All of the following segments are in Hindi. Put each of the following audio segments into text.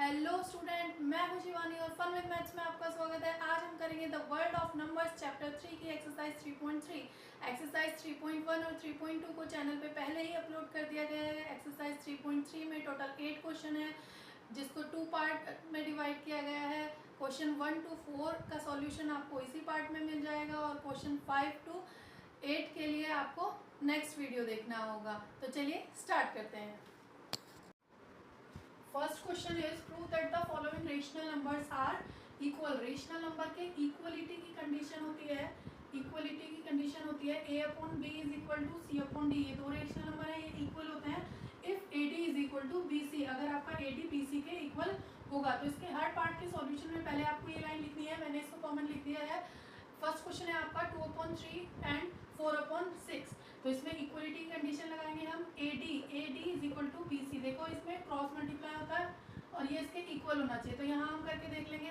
हेलो स्टूडेंट, मैं हूं शिवानी और फन विद मैथ्स में आपका स्वागत है। आज हम करेंगे the world of numbers chapter 3 की एक्सरसाइज 3.3। एक्सरसाइज 3.1 और 3.2 को चैनल पे पहले ही अपलोड कर दिया गया है। एक्सरसाइज 3.3 में टोटल 8 क्वेश्चन है, जिसको 2 पार्ट में डिवाइड किया गया है। क्वेश्चन 1 to 4 का सॉल्यूशन आपको इसी पार्ट में मिल जाएगा और क्वेश्चन 5 to 8 के लिए आपको नेक्स्ट वीडियो देखना होगा। तो चलिए स्टार्ट करते हैं। First question is prove that the following rational numbers are equal. Rational number के इक्वलिटी की कंडीशन होती है, इक्वलिटी की कंडीशन होती है a upon B is equal to C upon D. ये दो रेशनल नंबर है, ये इक्वल होते हैं if AD is equal to BC। अगर आपका AD BC के इक्वल होगा तो इसके हर पार्ट के सॉल्यूशन में पहले आपको ये लाइन लिखनी है। मैंने इसको कॉमन लिख दिया है। फर्स्ट क्वेश्चन है आपका 2/3 एंड 4/6। तो इसमें इक्वलिटी की कंडीशन लगाएंगे हम AD is equal to BC। देखो इसमें क्रॉस मल्टीप्लाई होता है और ये इसके इक्वल होना चाहिए। तो यहाँ हम करके देख लेंगे।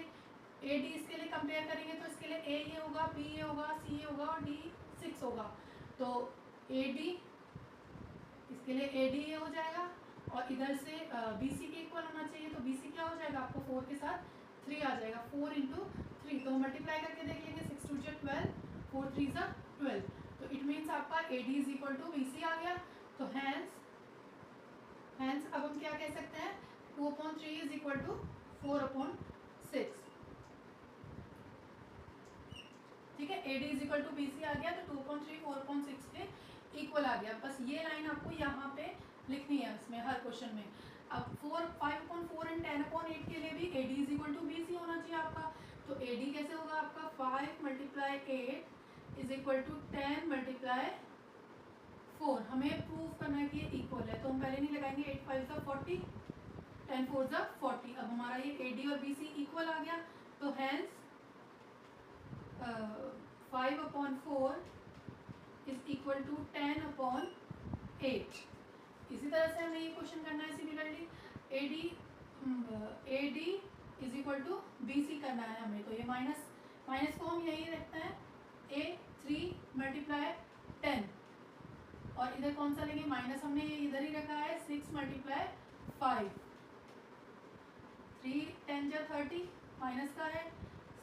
AD इसके लिए कंपेयर करेंगे तो इसके लिए A ये होगा, B ये होगा, C ये होगा और D 6 होगा। तो AD इसके लिए AD ये हो जाएगा और इधर से BC के इक्वल होना चाहिए। तो BC क्या हो जाएगा, आपको 4 के साथ 3 आ जाएगा। 4 इंटू 3 तो मल्टीप्लाई करके देख लेंगे। 6 2 12, 4 3 12। तो इट मीन्स आपका AD is equal to BC आ गया। तो हैंस अब हम क्या कह सकते हैं, 2/3 इज इक्वल टू 4/6। ठीक है, AD is equal to BC आ गया तो 2/3 4/6 के इक्वल आ गया। बस ये लाइन आपको यहाँ पे लिखनी है इसमें हर क्वेश्चन में। अब 5/4 एंड 10/8 के लिए भी AD is equal to BC होना चाहिए आपका। तो AD कैसे होगा आपका, 5 × 8 इज इक्वल टू 10 × 4। हमें प्रूव करना है कि ये इक्वल है, तो हम पहले नहीं लगाएंगे। 8 5 40, 10 4 40। अब हमारा ये AD और BC इक्वल आ गया। तो हैंस 5/4 इज इक्वल टू 10/8। इसी तरह से हमें ये क्वेश्चन करना है similarly. AD is equal to BC करना है हमें। तो ये माइनस को हम यही रखते हैं, A3 × 10 और इधर कौन सा लेंगे, माइनस हमने ये इधर ही रखा है। 6 × 5, 3 10 30 माइनस का है,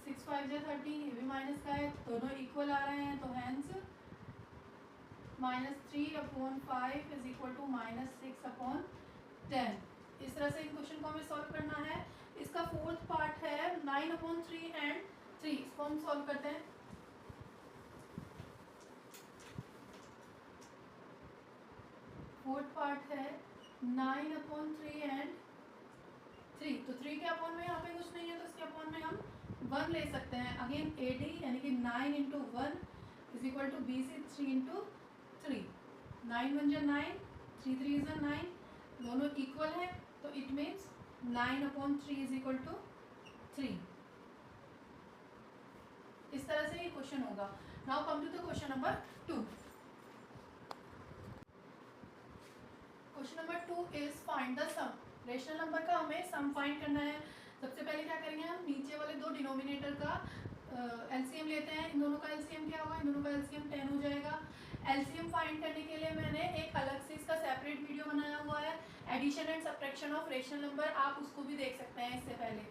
6 5 30 ये भी माइनस का है। दोनों इक्वल आ रहे हैं तो हैंस -3/5 इज इक्वल टू -6/10। इस तरह से इन क्वेश्चन को हमें सॉल्व करना है। इसका फोर्थ पार्ट है 9/3 एंड 3। इसको हम सॉल्व करते हैं। फोर्थ पार्ट है 9/3 एंड 3। तो 3 के अपॉन में यहाँ पे कुछ नहीं है तो इसके अपॉन में हम 1 ले सकते हैं। अगेन AD यानी कि 9 × 1 इज इक्वल टू BC 3 × 3। 9 1 जा 9, 3 3 जा 9, दोनों इक्वल है। तो it means 9/3 is equal to 3। इस तरह से ये क्वेश्चन होगा। Now come to the question number 2। Question number 2 is find the sum. Rational number का हमें सम फाइंड करना है। सबसे पहले क्या करेंगे, हम नीचे वाले दो डिनोमिनेटर का LCM लेते हैं। इन दोनों का LCM क्या होगा, इन दोनों का LCM 10 हो जाएगा। LCM फाइंड करने के लिए मैंने एक अलग से इसका सेपरेट वीडियो बनाया हुआ है, addition and subtraction of rational number. आप उसको भी देख सकते हैं इससे पहले।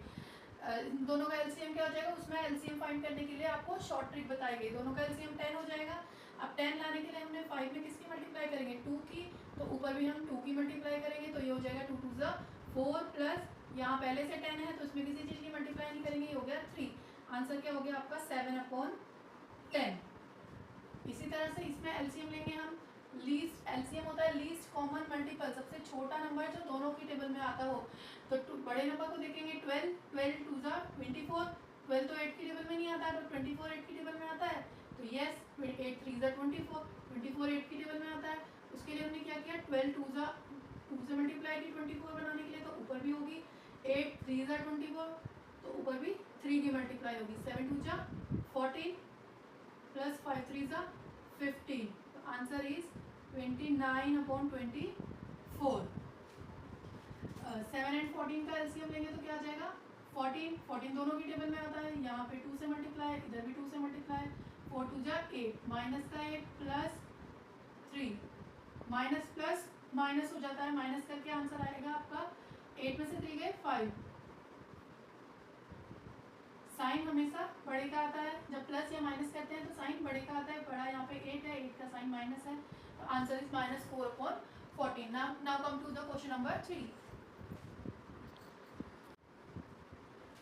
इन दोनों का LCM क्या हो जाएगा, उसमें LCM फाइंड करने के लिए आपको शॉर्ट ट्रिक बताई गई। दोनों का LCM 10 हो जाएगा। अब 10 लाने के लिए हमने 5 में किसकी मल्टीप्लाई करेंगे, 2 की। तो ऊपर भी हम 2 की मल्टीप्लाई करेंगे तो ये हो जाएगा 2 2 4 प्लस यहाँ पहले से 10 है तो इसमें किसी चीज़ की मल्टीप्लाई नहीं करेंगे, ये हो गया 3। आंसर क्या हो गया आपका 7/10। इसी तरह से इसमें LCM लेंगे हम। लीस्ट LCM होता है लीस्ट कॉमन मल्टीपल, सबसे छोटा नंबर जो दोनों की टेबल में आता हो। तो बड़े नंबर को देखेंगे 12, 12 2 24, 12 तो 8 की टेबल में नहीं आता है तो 24 8 की टेबल में आता है। तो यस 8 3 24, 24 8 की टेबल में आता है। उसके लिए हमने क्या किया, 12 2 से मल्टीप्लाई की 24 बनाने के लिए, तो ऊपर भी होगी 8 3 24, तो ऊपर भी 3 की मल्टीप्लाई होगी। 7 2 14 प्लस 5 3 15। तो आंसर इज 29/24। 7 एंड 14 का LCM लेंगे तो क्या आ जाएगा, 14 दोनों की टेबल में आता है। यहाँ पे 2 से मल्टीप्लाई, इधर भी 2 से मल्टीप्लाई, 4 2 8 माइनस का 8 प्लस 3, माइनस प्लस माइनस हो जाता है, माइनस करके आंसर आएगा आपका 8 में से 3 गए 5, साइन हमेशा बड़े का आता है, जब प्लस या माइनस करते हैं तो साइन बड़े का आता है, बड़ा यहाँ पे 8 है, 8 का साइन माइनस है, तो answer is -4/14। Now come to the question number 3।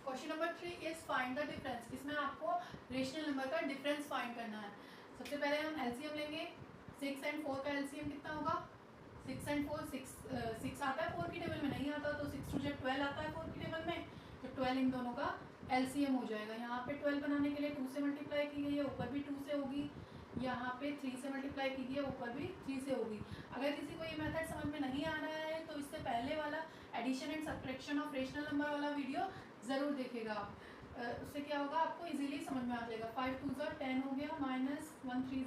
Question number 3 is find the difference. इसमें आपको रेशनल नंबर का डिफरेंस फाइंड करना है। सबसे पहले हम एलसीएम लेंगे। 6 और 4 का एलसीएम कितना होगा? 6 और 4 6 आता है 4 की टेबल में, नहीं आता तो 6 2 12 आता है 4 की टेबल में, तो 12 इन दोनों का एलसीएम हो जाएगा। यहाँ पे 12 बनाने के लिए 2 से मल्टीप्लाई की गई है, ऊपर भी 2 से होगी, यहाँ पे 3 से मल्टीप्लाई की गई है, ऊपर भी 3 से होगी। अगर किसी को ये मेथड समझ में नहीं आ रहा है तो इससे पहले वाला addition and subtraction of rational number वाला वीडियो ज़रूर देखेगा आप। उससे क्या होगा, आपको इजीली समझ में आ जाएगा। 5 2 10 हो गया, -1 3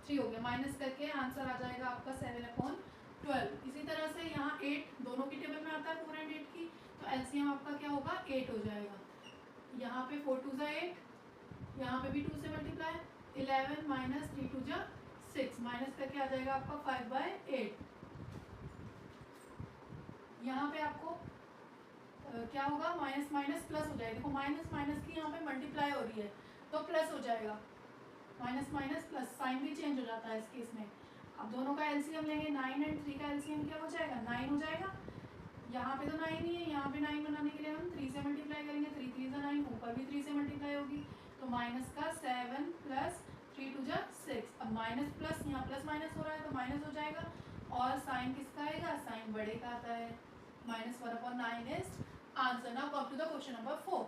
3 हो गया, माइनस करके आंसर आ जाएगा आपका 7/12। इसी तरह से यहाँ 8 दोनों की टेबल में आता है, 4 और 8 की, तो एलसीएम आपका क्या होगा? 8 हो जाएगा। यहाँ पे 4 2 8, यहाँ पे भी 2 से मल्टीप्लाई, 11 -3 2 6, माइनस करके आ जाएगा आपका 5/8। यहाँ पे आपको क्या होगा? माइनस माइनस प्लस हो जाएगा। देखो माइनस माइनस की यहाँ पे मल्टीप्लाई हो रही है तो प्लस हो जाएगा, माइनस माइनस प्लस, साइन भी चेंज हो जाता है इस केस में। अब दोनों का एलसीएम लेंगे, 9 और 3 का एलसीएम क्या हो जाएगा? 9 हो जाएगा। यहाँ पे तो 9 ही है, यहाँ पे 9 बनाने के लिए हम 3 से मल्टीप्लाई करेंगे, 3 3 9, ऊपर भी 3 से मल्टीप्लाई होगी, तो माइनस का 7 + 3 2 6। अब माइनस प्लस, यहाँ प्लस माइनस हो रहा है तो माइनस हो जाएगा, और साइन किसका आएगा? साइन बड़े का आता है। -1/9 is answer. Now come to the question number 4।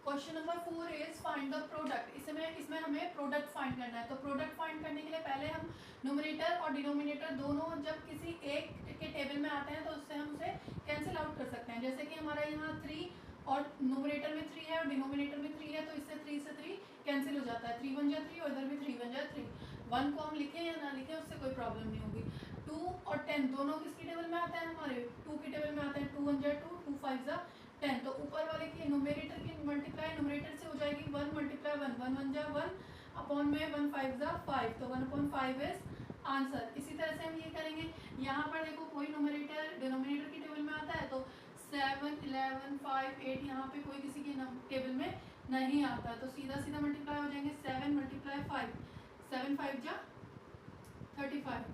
Question number 4 is find the product. इसमें हमें प्रोडक्ट फाइंड करना है। तो प्रोडक्ट फाइंड करने के लिए पहले हम न्यूमरेटर और डिनोमिनेटर दोनों जब किसी एक के टेबल में आते हैं तो उससे हम उसे कैंसिल आउट कर सकते हैं। जैसे कि हमारा यहाँ 3 और न्यूमरेटर में 3 है और डिनोमिनेटर में 3 है, तो इससे 3 से 3 कैंसिल हो जाता है। 3 1 3 और इधर भी 3 1 3। 1 को हम लिखें या ना लिखें उससे कोई प्रॉब्लम नहीं होगी। 2 और 10 दोनों किसकी टेबल में आते हैं? हमारे 2 की टेबल में आते हैं। 2 1 2, 2 5 10, तो ऊपर वाले की न्यूमरेटर की मल्टीप्लाई न्यूमरेटर से हो जाएगी 1 × 1 1 1 1 अपॉन में 1 5 5, तो 1/5 इज आंसर। इसी तरह से हम ये करेंगे। यहाँ पर देखो कोई न्यूमरेटर डिनोमिनेटर की टेबल में आता है तो 7 11 5 8 यहाँ पे कोई किसी की टेबल में नहीं आता, तो सीधा सीधा मल्टीप्लाई हो जाएंगे। 7 × 5, 7 5 35,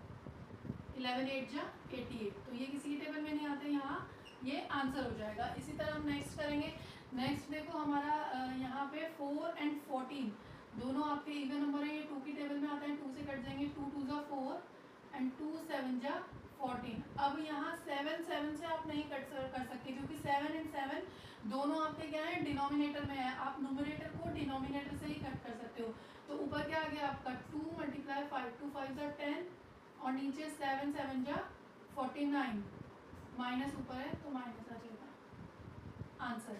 11 8 88, तो ये किसी की टेबल में नहीं आते, यहाँ ये आंसर हो जाएगा। इसी तरह हम नेक्स्ट करेंगे। नेक्स्ट देखो हमारा यहाँ पे 4 और 14 दोनों आपके इवन नंबर है, ये 2 की टेबल में आते हैं, 2 से कट जाएंगे। 2 2 4 और 2 7 14। अब यहाँ 7 7 से आप नहीं कर सकते क्योंकि 7 और 7 दोनों आपके क्या है? डिनोमिनेटर में है। आप न्यूमरेटर को डिनोमिनेटर से ही कट कर सकते हो। तो ऊपर क्या आ गया आपका? 2 × 5, 2 5 10, और नीचे 7 7 49, माइनस ऊपर है तो माइनस आ जाएगा आंसर।